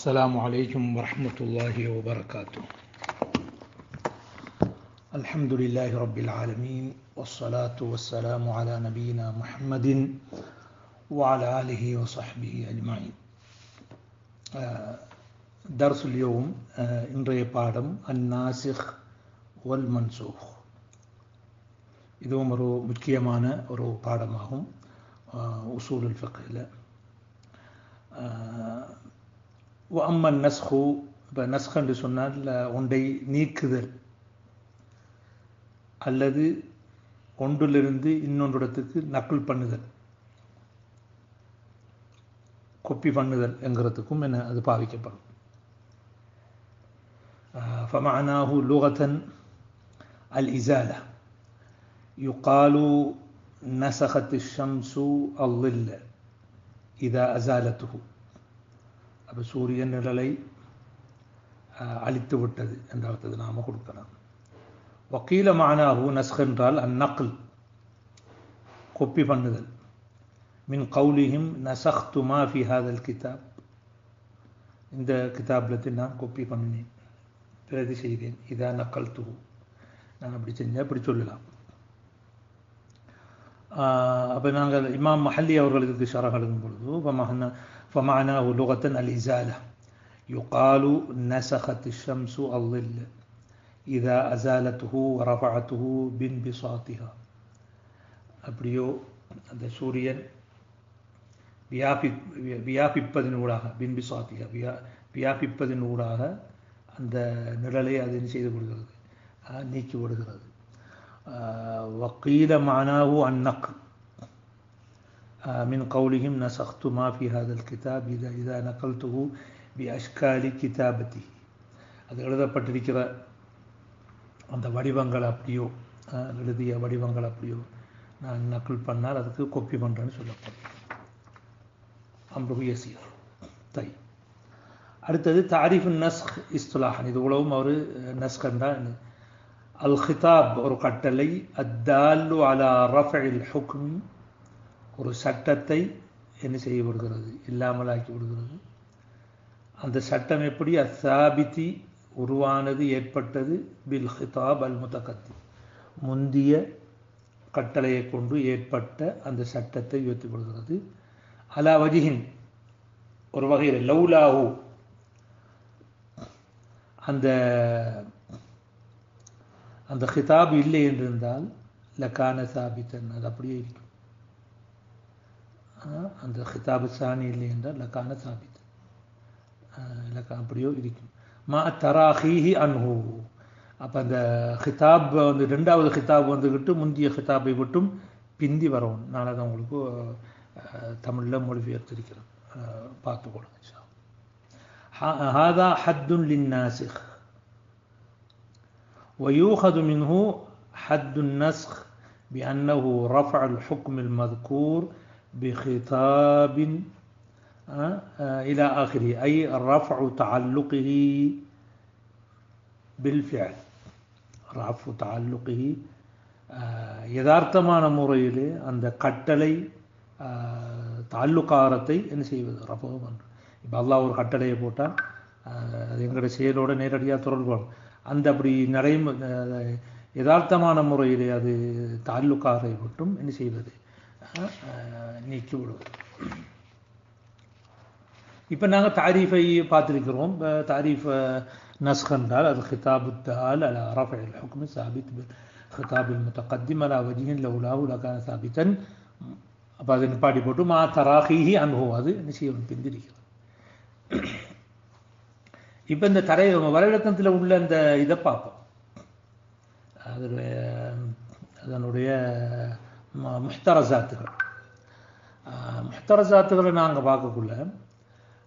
السلام عليكم ورحمة الله وبركاته. الحمد لله رب العالمين والصلاة والسلام على نبينا محمد وعلى آله وصحبه أجمعين. درس اليوم இன்றைய பாடம் الناسخ والمنسوخ. இதுவும் ஒரு முக்கியமான ஒரு பாடமாகும் உசூலுல் ஃபிக்ஹ்ல. அம்மன் நஸ்ஹு, இப்போ நஸ்ஹ் என்று சொன்னால் ஒன்றை நீக்குதல் அல்லது ஒன்றிலிருந்து இன்னொன்றிடத்துக்கு நக்கல் பண்ணுதல், கொப்பி பண்ணுதல் என்கிறதுக்கும் என்ன அது பாவிக்கப்படும். فمعناه لغة الإزالة. يقال نسخت الشمس الظل إذا أزالته. அப்போ சூரியன் நிழலை அழித்து விட்டது என்ற அர்த்தத்தை நாம் கொடுக்கலாம். வக்கீல மானாகு நஸ்க் என்றால் அந்நக்ல், கொப்பி பண்ணுதல். மின் கௌலிஹிம் நசஹ்து மா ஃபி ஹாதல் கிதாப், இந்த கிதாபில் நான் கொப்பி பண்ணினேன், பிரதி செய்தேன். இதா நக்கல் துஹு, நான் அப்படி செஞ்சேன், அப்படி சொல்லலாம். அப்போ நாங்கள் இமாம் மஹல்லி அவர்களுக்கு ஷரஹ் எழுதும் பொழுது فمعناه لغة الإزالة. يقال نسخت الشمس الظل إذا أزالته ورفعته بانبساطها. அப்படியோ அந்த சூரியன் வியாபிப்பதனூடாக, பின்பிசாத்திகா வியாபிப்பதனூடாக அந்த நிழலை அது செய்து விடுகிறது, நீக்கி விடுகிறது. وقيل معناه النقل من قولهم نسخت ما في هذا الكتاب إذا نقلته بأشكال كتابته. அது எழுதப்பட்டிருக்கிற அந்த வடிவங்கள் அப்படியோ, எழுதிய வடிவங்கள் அப்படியோ நான் நக்கல் பண்ணால் அதுக்கு கொப்பி பண்ணுறேன்னு சொல்லப்படும். அம்ருஹு யஸீர். தை அடுத்தது தாரிஃபு நஸ்க் இஸ்துலாஹன். இது உலகம் அவர் நஸ்க் என்றால் அல் ஹிதாப், ஒரு கட்டளை. அத்தாலு அலா ரஃபில் ஹுக்மி, ஒரு சட்டத்தை என்ன செய்ய விடுகிறது, இல்லாமலாக்கி விடுகிறது. அந்த சட்டம் எப்படி? அத்தாபித்தி, உருவானது, ஏற்பட்டது. பில் ஹிதாப் அல் முத்தகத்தி, முந்திய கட்டளையை கொண்டு ஏற்பட்ட அந்த சட்டத்தை உயர்த்தி விடுகிறது. அலா வஜிஹின், ஒரு வகையில். லௌலாஹு, அந்த ஹிதாப் இல்லை என்றிருந்தால் லகான சாபித்தன், அது அப்படியே இருக்கும். அந்த ஹிதாபு சாணி இல்லை என்றால் லகான சாபித், அப்படியோ இருக்கும். மா தராஹீஹி அன்ஹு, அப்போ அந்த ஹிதாப் வந்து ரெண்டாவது ஹிதாப் வந்துக்கிட்டு முந்திய ஹிதாபை விட்டும் பிந்தி வரவும். நான் அதை உங்களுக்கு தமிழில் மொழிபெயர்த்திருக்கிறேன், பார்த்துக்கொள்ளுங்க. ஹாதா ஹத்துன் லின்னாசிக் ويؤخذ منه حد النسخ بأنه رفع الحكم المذكور بخطاب إلى آخره، أي رفع تعلقه بالفعل. رفع تعلقه யதார்த்தமான முறையிலே அந்த கட்டளை தாலுக்காரத்தை என்ன செய்வது, ரஃபு பண்ணுறது. இப்போ அல்லாஹ் ஒரு கட்டளையை போட்டால் அது எங்களுடைய செயலோடு நேரடியாக தொடர்பு. அந்த அப்படி யதார்த்தமான முறையிலே அது தாலுக்காரை மட்டும் என்ன செய்வது, நீக்கி விடுவது. இப்போ நாங்கள் தாரீஃபை பார்த்துருக்கிறோம். தாரீஃப் நஸ்க் என்றால் அது ஹிதாபு தால் அலா ரஃபில் ஹுக்மி சாபித் பில் ஹிதாபில் முத்தகத்திம் அலா வஜிஹின் லௌலாஹு லகான சாபித்தன். அப்போ அதை நிப்பாட்டி போட்டு மா தராஹீஹி அன்ஹு, அது நிச்சயம் பிந்திருக்கிறது. இப்போ இந்த வரைவிலக்கணத்தில் உள்ள அந்த இதை பார்ப்போம். அதனுடைய முஹ்தரஸாத்துகளை நாங்கள் பார்க்கக்குள்ள,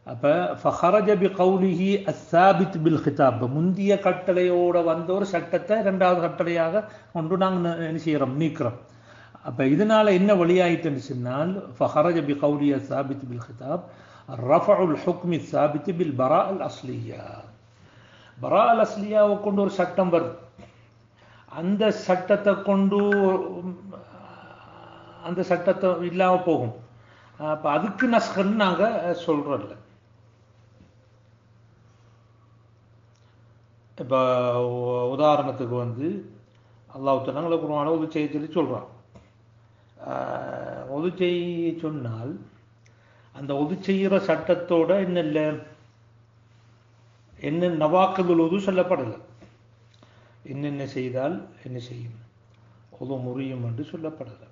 அப்போ ஃபஹரஜ பி கௌலிஹி அஸ்ஸாபித் பில் ஹிதாப், முந்திய கட்டளையோடு வந்த ஒரு சட்டத்தை ரெண்டாவது கட்டளையாக கொண்டு நாங்கள் என்ன செய்கிறோம், நீக்கிறோம். அப்போ இதனால் என்ன வழியாயிட்டுன்னு சொன்னால், ஃபஹரஜ பி கௌலிஹி அஸ்ஸாபித் பில் ஹிதாப் ரஃபுல் ஹுக்மி சாபித் பில் பரா அல் அஸ்லியா. பரா அல் அஸ்லியாவை கொண்டு ஒரு சட்டம் வருது, அந்த சட்டத்தை கொண்டு அந்த சட்டத்தை இல்லாமல் போகும். அப்போ அதுக்கு நஸ்கன்னு நாங்கள் சொல்கிறோம்ல. இப்போ உதாரணத்துக்கு வந்து அல்லாஹ் தஆலா குர்ஆனில் ஒது செய்ய சொல்லி சொல்கிறான். ஒது செய்ய சொன்னால் அந்த ஒது செய்கிற சட்டத்தோட என்ன நவாக்குதுல் ஒது சொல்லப்படலை. என்னென்ன செய்தால் என்ன செய்யும், ஒது முறியும் என்று சொல்லப்படலை.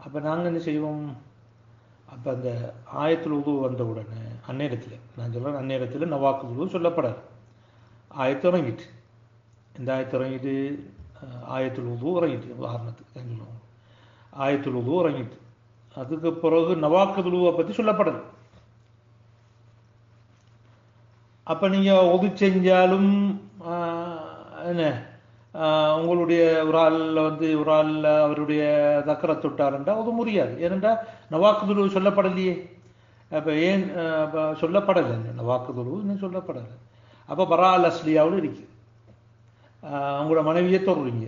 அப்போ நாங்கள் என்ன செய்வோம், அப்போ அந்த ஆயத்துல் உது வந்த உடனே அந்நேரத்தில் நான் சொல்கிறேன், அந்நேரத்தில் நவாக்குதுல் உது சொல்லப்படாது. ஆயத்து இறங்கிட்டு, இந்த ஆயத்து இறங்கிட்டு ஆயத்துல் உது இறங்கிட்டு, உதாரணத்துக்கு தான் சொல்லுவாங்க, ஆயத்துல் உது இறங்கிட்டு அதுக்கு பிறகு நவாக்குதுல் உதுவை பற்றி சொல்லப்படாது. அப்போ நீங்கள் ஒது செஞ்சாலும் என்ன உங்களுடைய ஒரு ஆளில் வந்து ஒரு ஆளில் அவருடைய தக்கரை தொட்டாருண்டா அது முடியாது. ஏனென்றா நவாக்குதுல் சொல்லப்படலையே. அப்போ ஏன் சொல்லப்படலை, நவாக்குதுல் இன்னும் சொல்லப்படலை. அப்போ பராஅல் அஸ்லியாவில் இருக்கு. அவங்களோட மனைவியை தொடுறீங்க,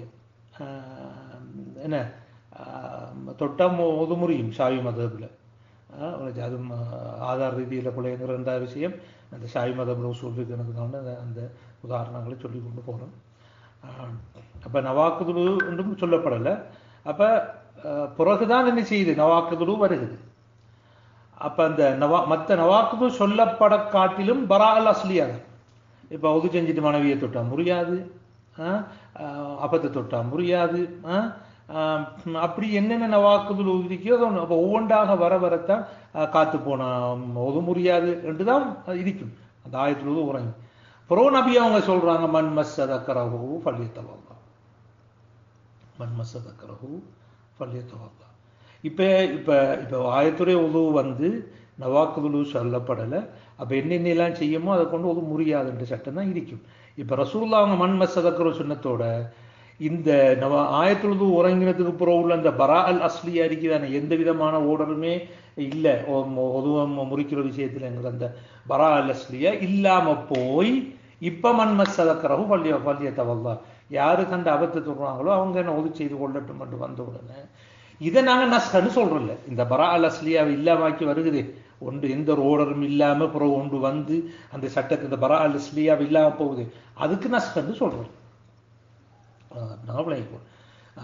என்ன தொட்டம் ஒது முறியும் ஷாவி மதபில். அது ஆதார் ரீதியில் பிள்ளைங்கிற ரெண்டாவது விஷயம் அந்த ஷாவி மதபில் சொல்லிருக்கிறதுனால அந்த உதாரணங்களை சொல்லி கொண்டு போகிறோம். அப்போ நவாக்குதுல் என்றும் சொல்லப்படலை. அப்போ பிறகுதான் என்ன செய்யுது, நவாக்குதுல் வருகிறது. அப்போ அந்த மற்ற நவாக்குதுல் சொல்லப்பட காட்டிலும் பராஅல் அஸ்லியாக, இப்போ ஒது செஞ்சுட்டு மனைவியை தொட்டா முடியாது, அப்பத்தை தொட்டா முடியாது, அப்படி என்னென்ன நவாக்குதுல் இருக்கோ அப்போ ஒவ்வொன்றாக வரத்தான் காத்து போனா ஒது முடியாது என்று தான் இருக்கும் அந்த ஆயத்துல உறங்கி. ப்ரோ நபி அவங்க சொல்றாங்க, மன் மஸ்ஸதக்கரஹு ஃபல்யத்தவல்லா, மன் மஸ்ஸதக்கரஹு ஃபல்யத்தவல்லா. இப்போ ஆயத்துடைய உது வந்து நவாக்குதுல் சொல்லப்படலை. அப்போ என்னென்னலாம் செய்யுமோ அதை கொண்டு ஒது முடியாதுன்ற சட்டம் தான் இருக்கும். இப்போ ரசூலுல்லாஹ் அவங்க மன் மஸ்ஸதக்கரஹு சொன்னத்தோட இந்த ஆயத்துல் உது உறங்கினதுக்கு பிறகு உள்ள அந்த பராஅல் அஸ்லியா இருக்குதானே, எந்த விதமான ஓடருமே இல்லை ஒதுவம் முறிக்கிற விஷயத்துலங்கிற அந்த பராஅல் அஸ்லியா இல்லாமல் போய் இப்போ மன் மஸ்ஸதக்கரஹு ஃபல்யத்தவல்லா, யாரு கண்ட அபத்தை சொல்கிறாங்களோ அவங்க என்ன ஒது செய்து கொள்ளட்டும் என்று வந்த உடனே இதை நாங்கள் நஸ்கன்னு சொல்கிறோம்ல. இந்த பராஅல் அஸ்லியாவை இல்லாமாக்கி வருகுது ஒன்று, எந்த ஒரு ஓடரும் இல்லாமல் பிறகு ஒன்று வந்து அந்த சட்டத்தை இந்த பராஅல் அஸ்லியாவை இல்லாமல் போகுது, அதுக்கு நஸ்கன்னு சொல்கிறோம்.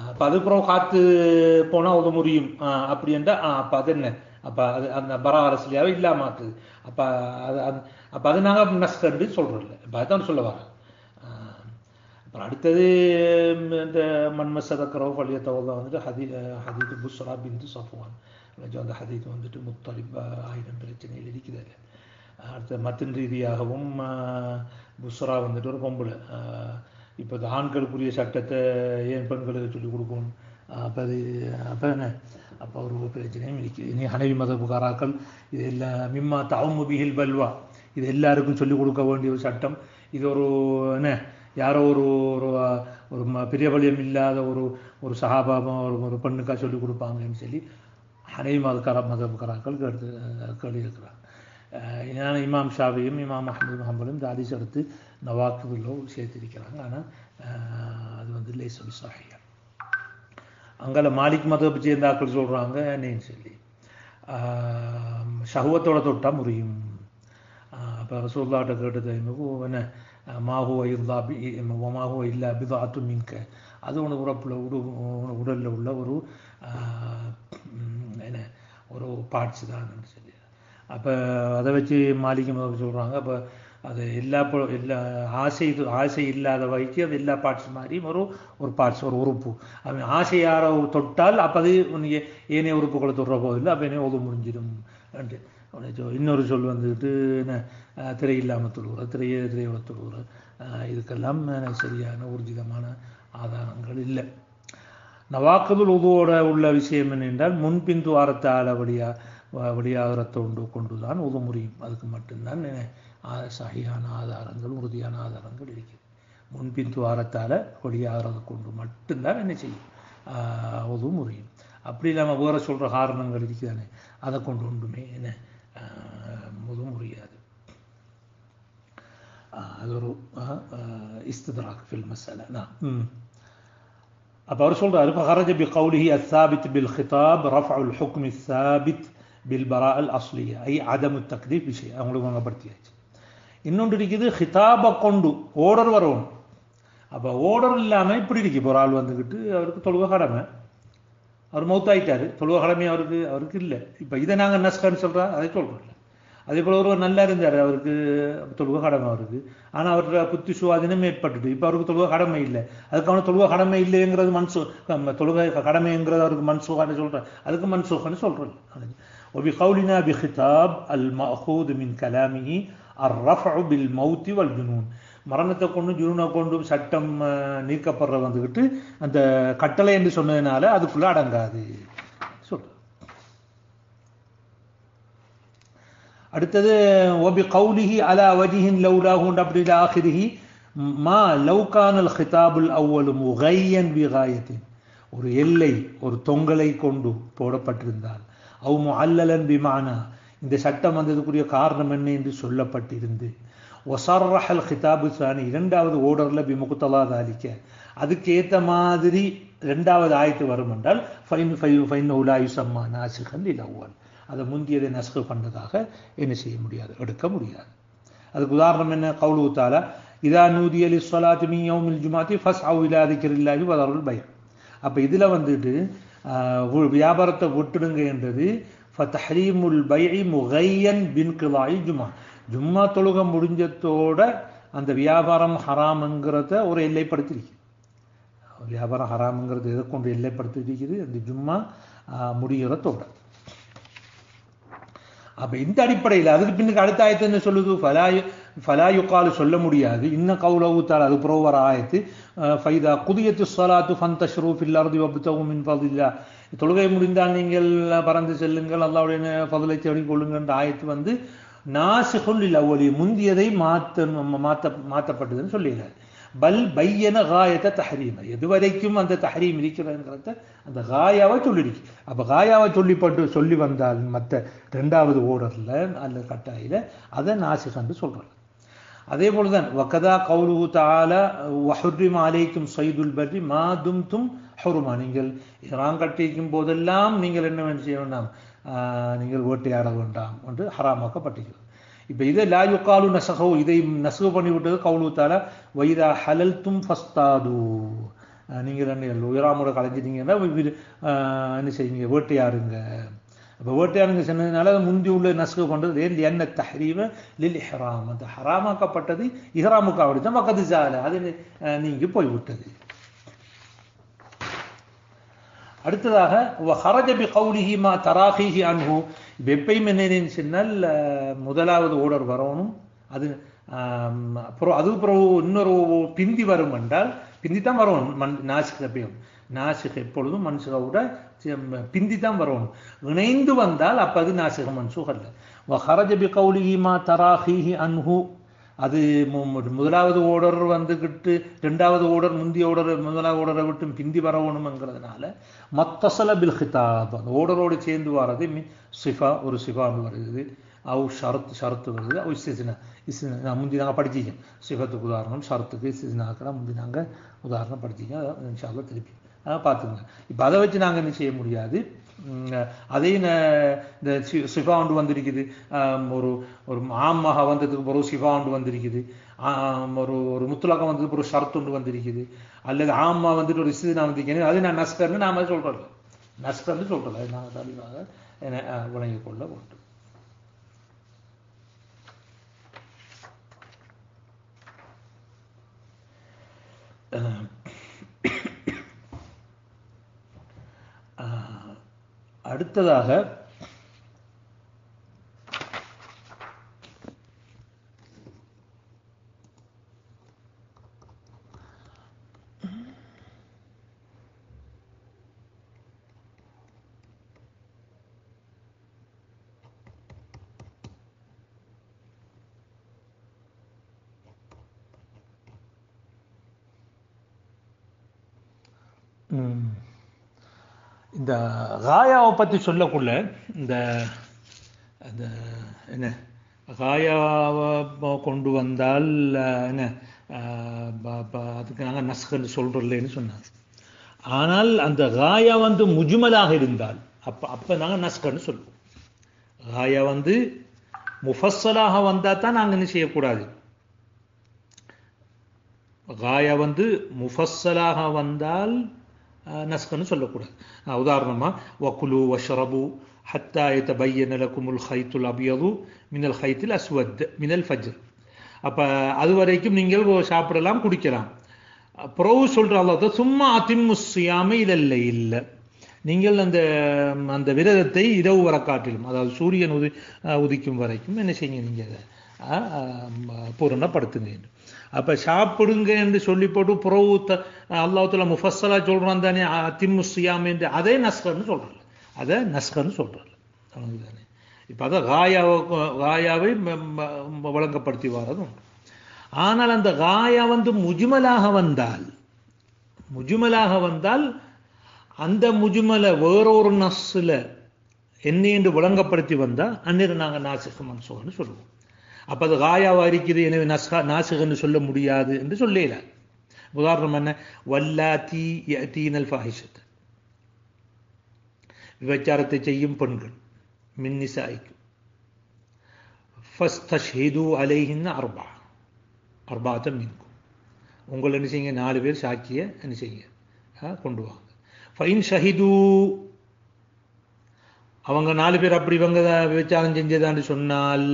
அப்போ அது பிறகு காத்து போனால் ஒது முறியும் அப்படி என்றால் அப்போ அது என்ன, அப்போ அது அந்த பராஅல் அஸ்லியாவை இல்லாமாக்குது. அப்போ அது நாங்கள் நஸ்கன்னு சொல்கிறோம்ல. இப்போ அதுதான் சொல்ல வரேன். அப்புறம் அடுத்தது இந்த மன் மஸ்ஸதக்கரஹு ஃபல்யத்தவல்லா வந்துட்டு ஹதீத் புஸ்ரா பின்த் சஃப்வான், அந்த ஹதீத் வந்துட்டு முத்தலிப் 1000 பிரச்சனையில் இருக்குது. அடுத்த மத்தின் ரீதியாகவும் புஸ்ரா வந்துட்டு ஒரு பொம்பளை. இப்போ இந்த ஆண்களுக்குரிய சட்டத்தை ஏன் பெண்களுக்கு சொல்லிக் கொடுக்கணும், அப்போ என்ன, அப்போ ஒரு பிரச்சனையும் இருக்குது. இனி ஹனவி மதபுகாராக்கள் இது எல்லாம் மிம்மா தஅம்மு பிஹில் பல்வா, இது எல்லாருக்கும் சொல்லிக் கொடுக்க வேண்டிய ஒரு சட்டம். இது ஒரு என்ன, யாரோ ஒரு ஒரு பெரிய பலியம் இல்லாத ஒரு சஹாபாபம் ஒரு பெண்ணுக்காக சொல்லிக் கொடுப்பாங்கன்னு சொல்லி ஹனவி மதபுகாராக்கள் கேள்வி இருக்கிறாங்க. ஏன்னா இமாம் ஷாஃபியும் இமாம் அஹ்மது ஹம்பலும் இந்த ஹதீஸ் எடுத்து நவாக்குதுல்ல சேர்த்திருக்கிறாங்க. ஆனால் அது வந்து லைஸ ஸஹீஹ். அங்கே மாலிக் மதபை சேர்ந்தாக்கள் சொல்கிறாங்க என்னன்னு சொல்லி ஷஹ்வத்தோட தொட்டா முறியும். அப்போ ரசூலுல்லாஹ்ட்ட கேட்டது என்ன, மாஹுவ இல்லா பிதாஅத்து மின்க, அது உனக்கு உறப்புல உடலில் உள்ள ஒரு என்ன ஒரு பார்ட்ஸ் தான் சொல்லி. அப்போ அதை வச்சு மாலிக் மதபை சொல்கிறாங்க. அப்போ அது எல்லா ஆசை இல்லாத வகைக்கு அது எல்லா பார்ட்ஸ் மாதிரியும் ஒரு பார்ட்ஸ் ஒரு உறுப்பு. அவன் ஆசையார தொட்டால் அப்போ அது ஏனைய உறுப்புகளை தொடுற போதில்லை, அப்போ என்ன ஒது முடிஞ்சிடும். இன்னொரு சொல் வந்துட்டு என்ன, திரை இல்லாமல் தொழுகிற, திரையோட தொழுகிற, இதுக்கெல்லாம் சரியான ஊர்ஜிதமான ஆதாரங்கள் இல்லை. நவாக்குதுல் உதுவோட உள்ள விஷயம் என்னென்றால் முன்பின் துவாரத்தால் வெளியாகிறத கொண்டு தான் உது முடியும். அதுக்கு மட்டும்தான் சஹீஹான ஆதாரங்கள் உறுதியான ஆதாரங்கள் இருக்குது. முன்பின் துவாரத்தால் வெளியாகிறத கொண்டு மட்டும்தான் என்ன செய்யும், உது முறியும். அப்படி நம்ம வேற சொல்கிற காரணங்கள் இருக்குதானே, அதை கொண்டு ஒன்றுமே என்ன உது முறியாது. அது ஒரு இஸ்தித்ராக் ஃபில் மஸ்அலா. அப்போ அவர் சொல்கிறாரு, فخرج بقوله الثابت بالخطاب رفع الحكم الثابت بالبراءة الأصلية أي عدم التكليف بشيء. அவங்களுக்கு வங்கப்படுத்தியாச்சு. இன்னொன்று இருக்குது ஹிதாபை கொண்டு ஓர்டர் வரணும். அப்போ ஓர்டர் இல்லாமல் இப்படி இருக்கு. இப்போ ஒரு ஆள் வந்துக்கிட்டு அவருக்கு தொழுவ கடமை, அவர் மௌத்தாயிட்டாரு, தொழுவ கடமை அவருக்கு இல்லை. இப்போ இதை நாங்கள் நஸ்கன்னு சொல்கிறா அதை சொல்கிறோம். அதே போல் ஒருவர் நல்லா இருந்தார், அவருக்கு தொழுவ கடமை அவருக்கு, ஆனால் அவரோட புத்தி சுவாதீனம் ஏற்பட்டுட்டு இப்போ அவருக்கு தொழுவ கடமை இல்லை. அதுக்கு அவனுக்கு தொழுவ கடமை இல்லைங்கிறது தொழுகை கடமைங்கிறது அவருக்கு மன்சூகான்னு சொல்கிறேன், அதுக்கு மன்சூகான்னு சொல்கிறேன். وبقولنا بخطاب المأخوذ من كلامه الرفع بالموت والجنون. மரணத்தை கொண்டு ஜுனூனை கொண்டு சட்டம் நீக்கப்படுற வந்துக்கிட்டு அந்த கட்டளை என்று சொன்னதுனால அதுக்குள்ள அடங்காது சொல்ற. அடுத்தது وبقوله على وجه لولاه அப்படி آخره ما لو كان الخطاب الأول مغيا بغاية. ஒரு எல்லை ஒரு தொங்கலை கொண்டு போடப்பட்டிருந்தால் أو معللا بمعنى இந்த சட்டம் வந்ததுக்குரிய காரணம் என்ன என்று சொல்லப்பட்டிருந்து وصرح الخطاب الثاني இரண்டாவது ஓர்டர்ல بمقتضى ذلك அதுக்கு ஏத்த மாதிரி இரண்டாவது ஆயத்து வரும் என்றால் فإنه لا يسمى ناسخا للأول. அதை முந்தியதை நஸ்கு பண்ணதாக என்ன செய்ய முடியாது, எடுக்க முடியாது. அதுக்கு உதாரணம் என்ன? قوله تعالى إذا نودي للصلاة من يوم الجمعة فاسعوا إلى ذكر الله وذروا البيع. அப்போ இதில் வந்துட்டு வியாபாரத்தை விட்டுடுங்க என்றது ஃபதஹ்ரீமுல் பைஇ முகையன் பின்கிலாஇ ஜும்மா. ஜும்மா தொழுகை முடிஞ்சத்தோட அந்த வியாபாரம் ஹராம்ங்கிறத ஒரு எல்லைப்படுத்திருக்கு. வியாபாரம் ஹராம்ங்கிறது எதை கொண்டு எல்லைப்படுத்திருக்குது? அந்த ஜும்மா முடிகிறதோட. அப்போ இந்த அடிப்படையில் அதுக்கு பின்னுக்கு அடுத்த ஆயத்து என்ன சொல்லுது? ஃபலாயுக்காலு சொல்ல முடியாது. இன்னும் கவுலவுத்தால் அது புரோவர் ஆயத்து ஃபைதா குதியத்து ஸலாத்து ஃபந்தஷ்ரு ஃபில் அர்தி வப்தகு மின் ஃபضலில்லாஹ். தொழுகை முடிந்தால் நீங்கள் பறந்து செல்லுங்கள், அல்லாஹ்வுடைய ஃபضலை தேடிக் கொள்ளுங்கன்ற ஆயத்து வந்து நாசிகுல் லில் அவ்வலி, முந்தியதை மாற்றப்பட்டதுன்னு சொல்லிடுறாரு. பல் பையன காயத்தை தஹரீம, எதுவரைக்கும் அந்த தஹரீம் இருக்கிறதுங்கிறத அந்த காயாவை சொல்லிருக்கு. அப்போ காயாவை சொல்லி வந்தால் மற்ற ரெண்டாவது ஓர்டரில் அல்லது கட்டாயில் அதை நாசிகன்று சொல்கிறார். அதே போலதான் வகதா கவுலுஹு தஆலா வஹுர்ரிம அலைக்கும் ஸைதுல் பர்ரி மா தும்தும் ஹுருமா. நீங்கள் இஹ்ராம் கட்டிக்கும் போதெல்லாம் நீங்கள் என்ன செய்ய வேண்டாம், நீங்கள் வேட்டையாட வேண்டாம் என்று ஹராமாக்கப்பட்டிருக்கிறது. இப்போ இதை லா யுகாலு நசகோ, இதை நசுகு பண்ணிவிட்டது கவுலுஹு தஆலா வைதா ஹலல்தும் ஃபஸ்தாது. நீங்கள் என்ன உயராமோட கலைஞ்சிட்டீங்கன்னா என்ன செய்வீங்க, வேட்டையாடுங்க. அப்போ வேட்டையாடுங்க சொன்னதுனால முந்தி உள்ள நசுகு பண்ணுறது என்ன தஹ்ரீம லில் இஹ்ராம், அந்த ஹராமாக்கப்பட்டது இஹ்ராமுக்கு அப்படித்தான் வகது ஜால, அது நீங்கி போய்விட்டது. அடுத்ததாக ஹரஜ பி கௌலிஹி மா தராஹிஹி அன்ஹு. எப்பயும் என்னன்னு சொன்னால் முதலாவது ஓர்டர் வரணும், அது அப்புறம் அது அப்புறம் இன்னொரு பிந்தி வரும் என்றால் பிந்தி தான் வரணும். நாசிக் எப்பயும் நாசிக் எப்பொழுதும் மன்சுகோட பிந்தி தான் வரணும். இணைந்து வந்தால் அப்போ அது நாசிக மன்சூக் அல்ல. ஹரஜ பி கௌலிஹி மா தராஹிஹி அன்ஹு, அது முதலாவது ஓர்டர் வந்துக்கிட்டு ரெண்டாவது ஓர்டர் முந்தைய ஓர்டர் முதலாவது ஓர்டரை விட்டு பிந்தி வரணுங்கிறதுனால மத்தசல பில் ஹிதாப், அந்த ஓர்டரோடு சேர்ந்து வர்றது சிஃபா, ஒரு சிஃபான்னு வருது, அவு ஷரத்து வருது, அவு இஸ்திஸ்னா. முந்தி நாங்கள் படிச்சிக்கோம் சிஃபத்துக்கு உதாரணம், ஷரத்துக்கு இஸ்திஸ்னாக்கெல்லாம் முந்தி நாங்கள் உதாரணம் படிச்சிக்கோம். அதை இன்ஷா அல்லாஹ் திருப்பி பார்த்துங்க. இப்போ அதை வச்சு நாங்கள் என்ன செய்ய முடியாது. அதே இந்த சிஃபா ஒன்று வந்திருக்குது, ஒரு ஒரு ஆமாக வந்ததுக்கு பிறகு சிஃபா ஒன்று வந்திருக்குது, ஒரு முத்துலாக்கம் வந்ததுக்கு பிறகு ஷரத்து ஒன்று வந்திருக்குது, அல்லது ஆமா வந்துட்டு ஒரு இஸ்தினா வந்திருக்கேன், அது நான் நஸ்கர்னு நாம சொல்கிறோம், நஸ்கர்னு சொல்கிறோம். அது நாங்கள் தெளிவாக விளங்கிக் கொள்ள வேண்டும். அடுத்ததாக இந்த காயாவை பற்றி சொல்லக்குள்ள இந்த என்ன காயாவை கொண்டு வந்தால் என்ன அதுக்கு நாங்கள் நஸ்கன்னு சொல்கிறோம்லேன்னு சொன்னாங்க. ஆனால் அந்த காயா வந்து முஜ்மலாக இருந்தால் அப்போ நாங்கள் நஸ்கன்னு சொல்லுவோம். காயா வந்து முஃபஸ்ஸலாக வந்தால் தான் நாங்கள் என்ன செய்யக்கூடாது. காயா முஃபஸ்ஸலாக வந்தால் நஸ்கன்னு சொல்லக்கூடாது. உதாரணமாக வக்குலு வஷ்ரபு ஹத்தா யதபய்யன லகுமுல் ஹைத்துல் அபியது மினல் ஹைத்தில் அஸ்வத் மினல் ஃபஜ்ர். அப்போ அது வரைக்கும் நீங்கள் சாப்பிடலாம், குடிக்கலாம். பிறகு சொல்கிற அல்லாஹ் சும்மா அதிம்மு ஸியாம இலல் இல்லை, நீங்கள் அந்த விரதத்தை இரவு வர காட்டிலும், அதாவது சூரியன் உதிக்கும் வரைக்கும் என்ன செய்யுங்க, நீங்கள் அதை பூரணப்படுத்துங்க. அப்போ சாப்பிடுங்க என்று சொல்லி போட்டு புறவு அல்லாஹ்வுல முஃபஸ்ஸலா சொல்கிறான் தானே அதிம்மு ஸியாம் என்று, அதே நஸ்கன்னு சொல்கிறாங்க, அதை நஸ்கன்னு சொல்கிறாங்க. தானே இப்போ அதை காயாவை வழங்கப்படுத்தி வர்றது உண்டு. ஆனால் அந்த காயா முஜ்மலாக வந்தால் அந்த முஜ்மலை வேறொரு நஸ்ஸில் என்ன என்று விளங்கப்படுத்தி வந்தால் அந்நேரம் நாங்கள் நாசிக மன்சூஹ்னு சொல்லுவோம். அப்போ அது காயாவாக இருக்குது, எனவே நாசிகன்னு சொல்ல முடியாது என்று சொல்லல. உதாரணம் என்ன, வல்லாத்தி யஅதீனல் ஃபாஹிஷத், விபச்சாரத்தை செய்யும் பெண்கள், மின் நிசாயிக்கும் ஃபஸ்தஷ்ஹிது அலைஹின்ன அர்பாஅத்தன் மின்கும், உங்களை என்ன செய்யுங்க, 4 பேர் சாட்சியை என்ன செய்யுங்க கொண்டு வாங்க. ஃபைன் ஷஹிது, அவங்க 4 பேர் அப்படி இவங்க விபச்சாரம் செஞ்சதான்னு சொன்னால்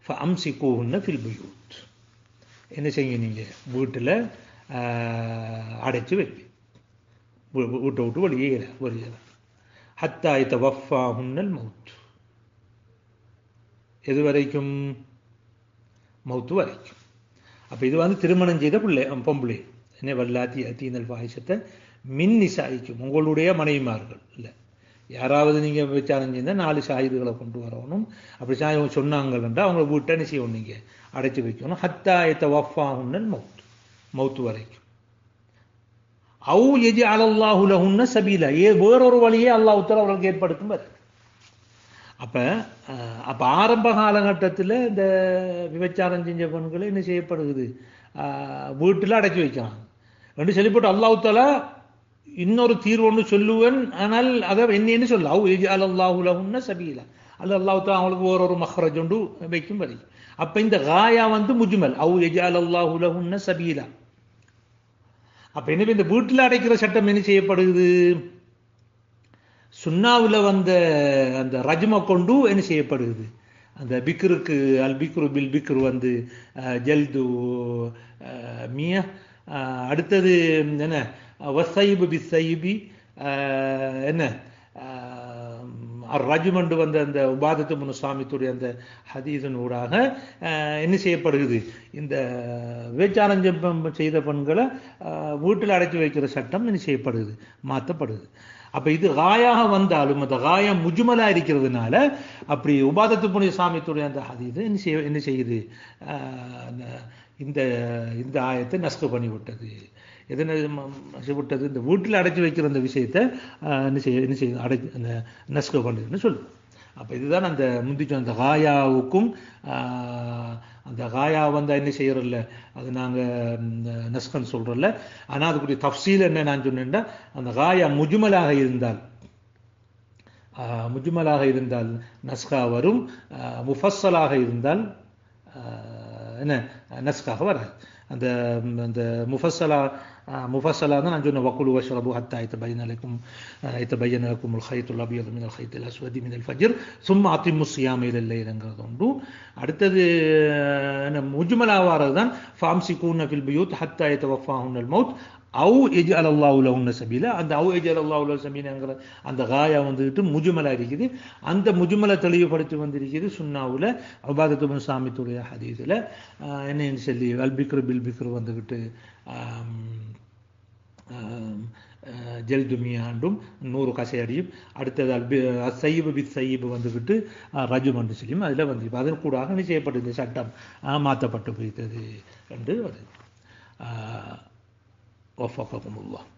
ஃபஅம்சிகூஹுன்ன ஃபில் புயூத், என்ன செய்யுங்க, நீங்கள் வீட்டில் அடைச்சி வைப்பீங்க, வீட்டை விட்டு வெளியேற ஹத்தா யதவஃபாஹுன்னல் மௌத், எது வரைக்கும், மௌத்து வரைக்கும். அப்போ இது திருமணம் செய்த பொம்பளை, என்ன வல்லாத்தி யஅதீனல் ஃபாஹிஷத்த மின் நிசாயிக்கும், உங்களுடைய மனைவிமார்கள் இல்லை, யாராவது நீங்கள் விசாரணை செஞ்சால் 4 ஷாஹிதுகளை கொண்டு வரணும். அப்படி ஷாஹிது சொன்னாங்கன்றா அவங்க வீட்டை என்ன செய்யணும், நீங்கள் அடைச்சி வைக்கணும். ஹத்தா யதவஃபாஹுன்னல் மௌத்து வரைக்கும். அவு யஜ்அல அல்லாஹு லஹுன்ன சபீலா, வேறொரு வழியே அல்லாஹ் தஆலா அவர்களுக்கு ஏற்படுத்தும். அப்போ ஆரம்ப காலகட்டத்தில் இந்த விபச்சாரம் செஞ்ச பெண்களை என்ன செய்யப்படுகிறது, வீட்டில் அடைச்சி வைக்கிறாங்க என்று சொல்லிப்போட்டு அல்லாஹ் தஆலா இன்னொரு தீர்வு ஒன்று சொல்லுவேன், ஆனால் அதை என்னன்னு சொல்ல, அவு யஜ்அல அல்லாஹு லஹுன்ன சபீலா, அது அல்லாஹ் தஆலா அவங்களுக்கு ஒரு மஹ்ரஜ் ஒன்று வைக்கும் வரை. அப்போ இந்த காயா முஜ்மல், அவு யஜ்அல அல்லாஹு லஹுன்ன சபீலா. அப்போ எனவே இந்த வீட்டில் அடைக்கிற சட்டம் என்ன செய்யப்படுகிறது, சுன்னாவில் அந்த ரஜ்மை கொண்டு என்ன செய்யப்படுகிறது, அந்த பிக்ருக்கு அல் பிக்ரு பில் பிக்ரு ஜல்து மியா, அடுத்தது என்ன வசைபு பி சைபி என்ன ரஜ்மண்டு அந்த உபாதத்து முனுசாமித்துடைய அந்த ஹதீஸின் ஊடாக என்ன செய்யப்படுகிறது, இந்த விபச்சாரம் செய்த பெண்களை வீட்டில் அடைச்சி வைக்கிற சட்டம் என்ன செய்யப்படுகிறது, மாற்றப்படுது. அப்போ இது காயாக வந்தாலும் அந்த காயா முஜ்மலாக இருக்கிறதுனால அப்படி உபாதத்து முனுசாமித்துடைய அந்த ஹதீஸ் என்ன செய்யுது, இந்த ஆயத்தை நஸ்கு பண்ணி விட்டது. எதனை விட்டது, இந்த வீட்டில் அடைச்சி வைக்கிற அந்த விஷயத்தை என்ன செய்யுது, அந்த நஸ்கு பண்ணுதுன்னு சொல்லுவோம். அப்போ இதுதான் அந்த முந்திச்ச அந்த காயாவுக்கும் அந்த காயா என்ன செய்யறதில்ல, அது நாங்கள் நஸ்கன்னு சொல்கிறோம்ல. ஆனால் அதுக்குரிய தஃப்சீல் என்ன நான் சொன்னேன்னா, அந்த காயா முஜ்மலாக இருந்தால் நஸ்கா வரும், முஃபஸ்ஸலாக இருந்தால் என்ன நஸ்காக வராது. அந்த முஃபஸ்ஸலா தான் நான் சொன்ன வக்குலு வஷ்ரபு ஹத்தா யதபய்யன லகுமுல் ஹைத்துல் அபியது மினல் ஹைத்தில் அஸ்வதி மினல் ஃபஜ்ர் சும்ம அதிம்மு ஸியாம இலல் லைல்ங்கிறது உண்டு. அடுத்தது முஜ்மலா வாரது தான் ஃபஅம்சிகூன ஃபில் புயூத் ஹத்தா யதவஃபாஹுன்னல் மௌத் அவு யஜ்அல அல்லாஹு லஹுன்ன சபீலா. அந்த அவு யஜ்அல அல்லாஹு லஹு சபீலாங்கிற அந்த காயா முஜ்மலா இருக்குது. அந்த முஜ்மலை தெளிவுபடுத்தி வந்திருக்குது சுன்னாவில் உபாதத்து முனுசாமித்துடைய ஹதீஸில் என்னன்னு சொல்லி அல் பிக்ரு பில் பிக்ரு ஜல்துமியாண்டும் 100 கசையடியும், அடுத்தது சைபு பி சைபு ரஜும் என்று சொல்லியும் அதில் அதன் கூட என்ன செய்யப்பட்டது, சட்டம் மாற்றப்பட்டு போய்த்தது என்று வருது. வஃபககுமுல்லாஹ்.